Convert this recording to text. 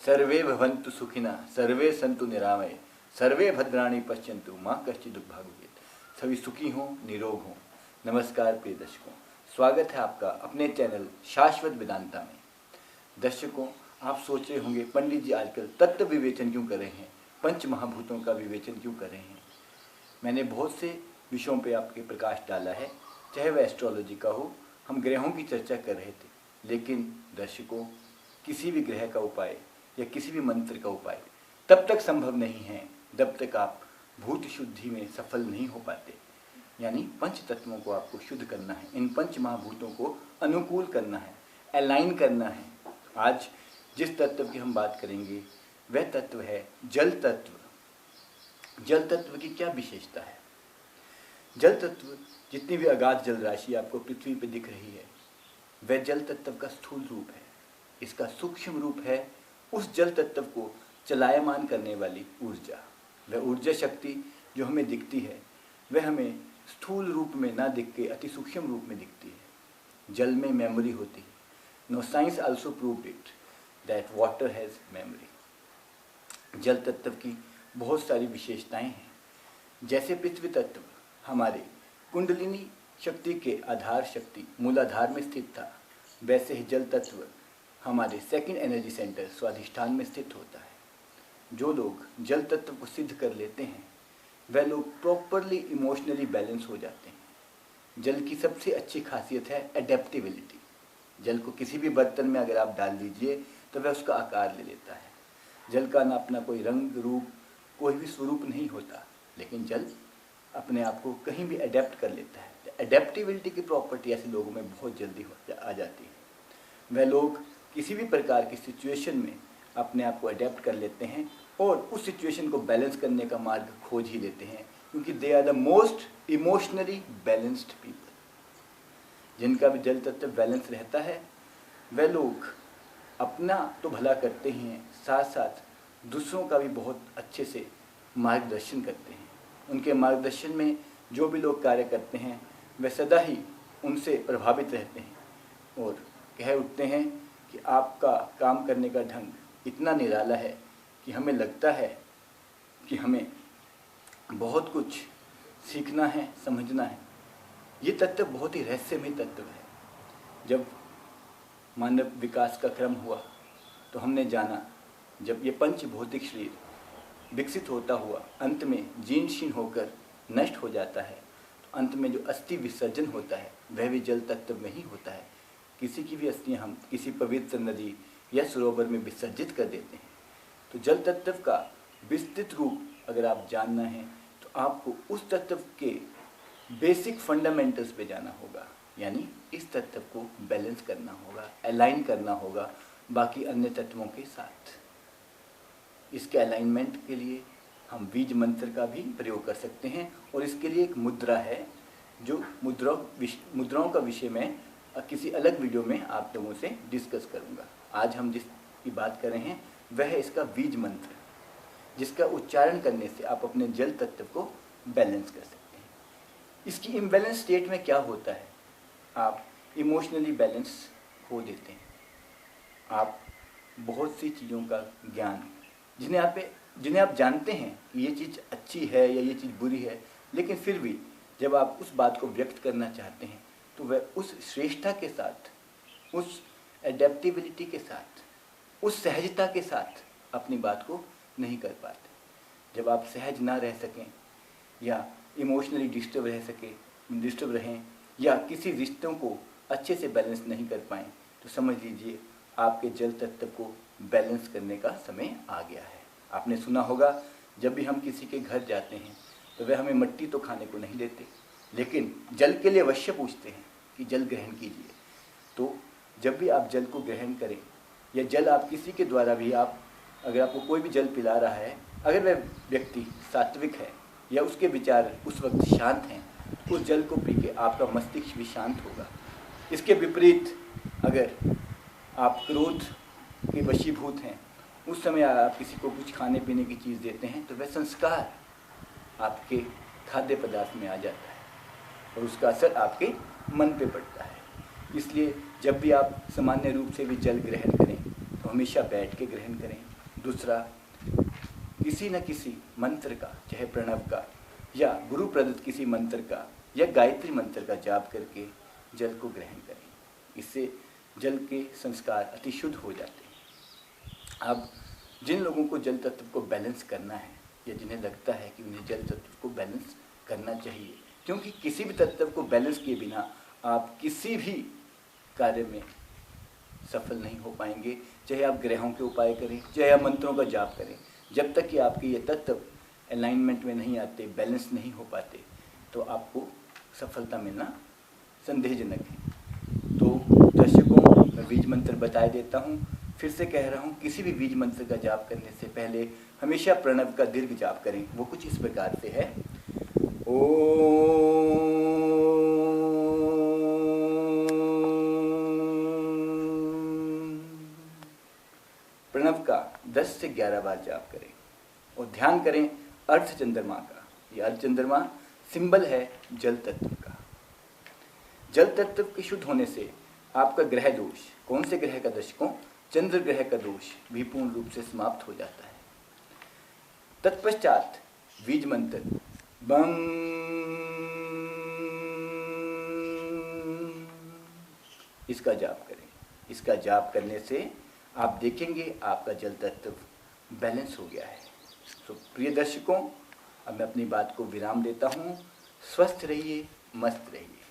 सर्वे भवन्तु सुखिनः, सर्वे सन्तु निरामये, सर्वे भद्राणि पश्यन्तु माँ कश्चित् दुर्भाग्य भवेत्। सभी सुखी हों, निरोग हों। नमस्कार प्रिय दर्शकों, स्वागत है आपका अपने चैनल शाश्वत वेदांता में। दर्शकों, आप सोच रहे होंगे पंडित जी आजकल तत्व विवेचन क्यों कर रहे हैं, पंच महाभूतों का विवेचन क्यों कर रहे हैं। मैंने बहुत से विषयों पे आपके प्रकाश डाला है, चाहे वह एस्ट्रोलॉजी का हो, हम ग्रहों की चर्चा कर रहे थे। लेकिन दर्शकों, किसी भी ग्रह का उपाय या किसी भी मंत्र का उपाय तब तक संभव नहीं है जब तक आप भूत शुद्धि में सफल नहीं हो पाते। यानी पंच तत्वों को आपको शुद्ध करना है, इन पंच महाभूतों को अनुकूल करना है, अलाइन करना है। आज जिस तत्व की हम बात करेंगे वह तत्व है जल तत्व। जल तत्व की क्या विशेषता है? जल तत्व, जितनी भी अगाध जल राशि आपको पृथ्वी पर दिख रही है, वह जल तत्व का स्थूल रूप है। इसका सूक्ष्म रूप है उस जल तत्व को चलायमान करने वाली ऊर्जा। वह ऊर्जा शक्ति जो हमें दिखती है वह हमें स्थूल रूप में ना दिख के अति सूक्ष्म रूप में दिखती है। जल में मेमोरी होती है। No science also proved it that water has memory. जल तत्व की बहुत सारी विशेषताएं हैं। जैसे पृथ्वी तत्व हमारे कुंडलिनी शक्ति के आधार शक्ति मूलाधार में स्थित था, वैसे ही जल तत्व हमारे सेकंड एनर्जी सेंटर स्वाधिष्ठान में स्थित होता है। जो लोग जल तत्व को सिद्ध कर लेते हैं वह लोग प्रॉपरली इमोशनली बैलेंस हो जाते हैं। जल की सबसे अच्छी खासियत है एडेप्टिबिलिटी। जल को किसी भी बर्तन में अगर आप डाल दीजिए तो वह उसका आकार ले लेता है। जल का ना अपना कोई रंग रूप कोई भी स्वरूप नहीं होता, लेकिन जल अपने आप को कहीं भी अडेप्ट कर लेता है। एडेप्टिबिलिटी की प्रॉपर्टी ऐसे लोगों में बहुत जल्दी आ जाती है। वह लोग किसी भी प्रकार की सिचुएशन में अपने आप को अडेप्ट कर लेते हैं और उस सिचुएशन को बैलेंस करने का मार्ग खोज ही लेते हैं, क्योंकि they are the most emotionally balanced people. जिनका भी जल तत्व बैलेंस रहता है वह लोग अपना तो भला करते ही हैं, साथ साथ दूसरों का भी बहुत अच्छे से मार्गदर्शन करते हैं। उनके मार्गदर्शन में जो भी लोग कार्य करते हैं वह सदा ही उनसे प्रभावित रहते हैं और कह उठते हैं कि आपका काम करने का ढंग इतना निराला है कि हमें लगता है कि हमें बहुत कुछ सीखना है, समझना है। ये तत्व बहुत ही रहस्यमय तत्व है। जब मानव विकास का क्रम हुआ तो हमने जाना, जब ये पंच भौतिक शरीर विकसित होता हुआ अंत में जीर्ण शीर्ण होकर नष्ट हो जाता है, तो अंत में जो अस्थि विसर्जन होता है वह भी जल तत्व में ही होता है। किसी की भी अस्थियां हम किसी पवित्र नदी या सरोवर में विसर्जित कर देते हैं। तो जल तत्व का विस्तृत रूप अगर आप जानना है तो आपको उस तत्व के बेसिक फंडामेंटल्स पे जाना होगा। यानी इस तत्व को बैलेंस करना होगा, अलाइन करना होगा बाकी अन्य तत्वों के साथ। इसके अलाइनमेंट के लिए हम बीज मंत्र का भी प्रयोग कर सकते हैं और इसके लिए एक मुद्रा है जो मुद्राओं का विषय मैं किसी अलग वीडियो में आप लोगों से डिस्कस करूंगा। आज हम जिसकी बात कर रहे हैं वह है इसका बीज मंत्र, जिसका उच्चारण करने से आप अपने जल तत्व को बैलेंस कर सकते हैं। इसकी इम्बैलेंस स्टेट में क्या होता है, आप इमोशनली बैलेंस खो देते हैं। आप बहुत सी चीज़ों का ज्ञान जिन्हें आप जानते हैं कि ये चीज़ अच्छी है या ये चीज़ बुरी है, लेकिन फिर भी जब आप उस बात को व्यक्त करना चाहते हैं तो वह उस श्रेष्ठता के साथ, उस एडेप्टिबिलिटी के साथ, उस सहजता के साथ अपनी बात को नहीं कर पाते। जब आप सहज ना रह सकें या इमोशनली डिस्टर्ब रहें या किसी रिश्तों को अच्छे से बैलेंस नहीं कर पाएँ, तो समझ लीजिए आपके जल तत्व को बैलेंस करने का समय आ गया है। आपने सुना होगा, जब भी हम किसी के घर जाते हैं तो वह हमें मट्टी तो खाने को नहीं देते, लेकिन जल के लिए अवश्य पूछते हैं कि जल ग्रहण कीजिए। तो जब भी आप जल को ग्रहण करें या जल आप किसी के द्वारा भी अगर आपको कोई भी जल पिला रहा है, अगर वह व्यक्ति सात्विक है या उसके विचार उस वक्त शांत हैं, तो उस जल को पी के आपका मस्तिष्क भी शांत होगा। इसके विपरीत अगर आप क्रोध के वशीभूत हैं, उस समय आप किसी को कुछ खाने पीने की चीज़ देते हैं, तो वह संस्कार आपके खाद्य पदार्थ में आ जाता है और उसका असर आपके मन पे पड़ता है। इसलिए जब भी आप सामान्य रूप से भी जल ग्रहण करें तो हमेशा बैठ के ग्रहण करें। दूसरा, किसी न किसी मंत्र का, चाहे प्रणव का या गुरु प्रदत्त किसी मंत्र का या गायत्री मंत्र का जाप करके जल को ग्रहण करें। इससे जल के संस्कार अति शुद्ध हो जाते हैं। अब जिन लोगों को जल तत्व को बैलेंस करना है या जिन्हें लगता है कि उन्हें जल तत्व को बैलेंस करना चाहिए, क्योंकि किसी भी तत्व को बैलेंस किए बिना आप किसी भी कार्य में सफल नहीं हो पाएंगे। चाहे आप ग्रहों के उपाय करें, चाहे आप मंत्रों का जाप करें, जब तक कि आपके ये तत्व अलाइनमेंट में नहीं आते, बैलेंस नहीं हो पाते, तो आपको सफलता मिलना संदेहजनक है। तो दर्शकों, मैं बीज मंत्र बता देता हूँ, फिर से कह रहा हूँ, किसी भी बीज मंत्र का जाप करने से पहले हमेशा प्रणव का दीर्घ जाप करें। वो कुछ इस प्रकार से है, प्रणव का 10 से 11 बार जाप करें और ध्यान करें अर्ध चंद्रमा का। ये अर्ध चंद्रमा सिंबल है जल तत्व का। जल तत्व के शुद्ध होने से आपका ग्रह दोष, कौन से ग्रह का दर्शकों? चंद्र ग्रह का दोष भी पूर्ण रूप से समाप्त हो जाता है। तत्पश्चात बीज मंत्र बम, इसका जाप करें। इसका जाप करने से आप देखेंगे आपका जल तत्व बैलेंस हो गया है। तो प्रिय दर्शकों, अब मैं अपनी बात को विराम देता हूँ। स्वस्थ रहिए, मस्त रहिए।